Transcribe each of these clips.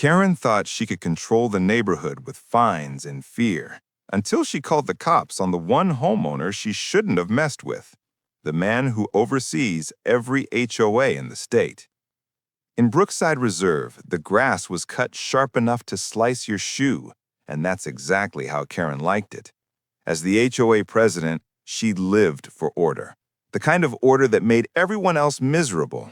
Karen thought she could control the neighborhood with fines and fear, until she called the cops on the one homeowner she shouldn't have messed with, the man who oversees every HOA in the state. In Brookside Reserve, the grass was cut sharp enough to slice your shoe, and that's exactly how Karen liked it. As the HOA president, she lived for order, the kind of order that made everyone else miserable.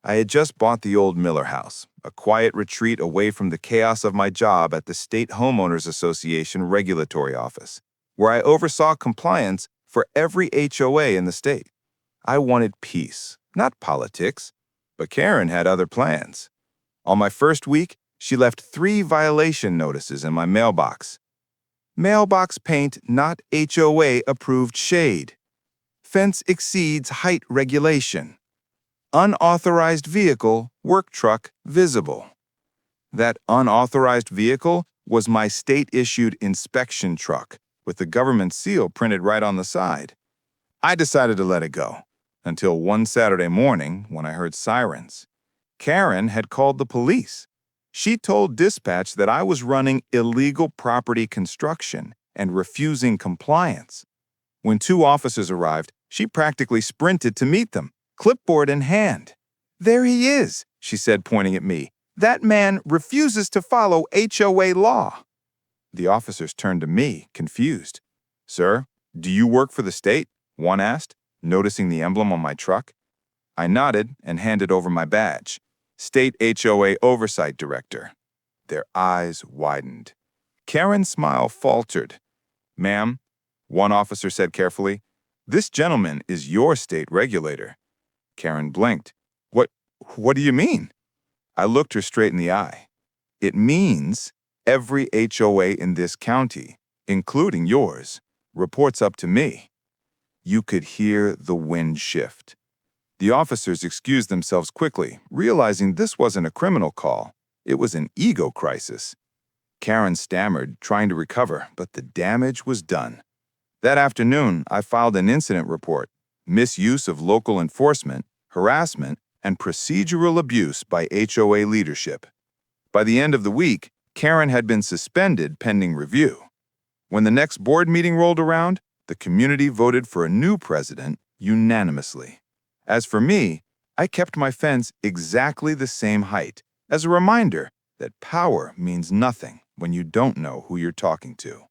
I had just bought the old Miller house, a quiet retreat away from the chaos of my job at the State Homeowners Association Regulatory Office, where I oversaw compliance for every HOA in the state. I wanted peace, not politics, but Karen had other plans. On my first week, she left 3 violation notices in my mailbox. Mailbox paint not HOA-approved shade. Fence exceeds height regulation. Unauthorized vehicle, work truck, visible. That unauthorized vehicle was my state-issued inspection truck, with the government seal printed right on the side. I decided to let it go, until one Saturday morning when I heard sirens. Karen had called the police. She told dispatch that I was running illegal property construction and refusing compliance. When 2 officers arrived, she practically sprinted to meet them, clipboard in hand. "There he is," she said, pointing at me. "That man refuses to follow HOA law." The officers turned to me, confused. "Sir, do you work for the state?" one asked, noticing the emblem on my truck. I nodded and handed over my badge. State HOA Oversight Director. Their eyes widened. Karen's smile faltered. "Ma'am," one officer said carefully, "this gentleman is your state regulator." Karen blinked. What do you mean?" I looked her straight in the eye. "It means every HOA in this county, including yours, reports up to me." You could hear the wind shift. The officers excused themselves quickly, realizing this wasn't a criminal call. It was an ego crisis. Karen stammered, trying to recover, but the damage was done. That afternoon, I filed an incident report: misuse of local enforcement, harassment, and procedural abuse by HOA leadership. By the end of the week, Karen had been suspended pending review. When the next board meeting rolled around, the community voted for a new president unanimously. As for me, I kept my fence exactly the same height, as a reminder that power means nothing when you don't know who you're talking to.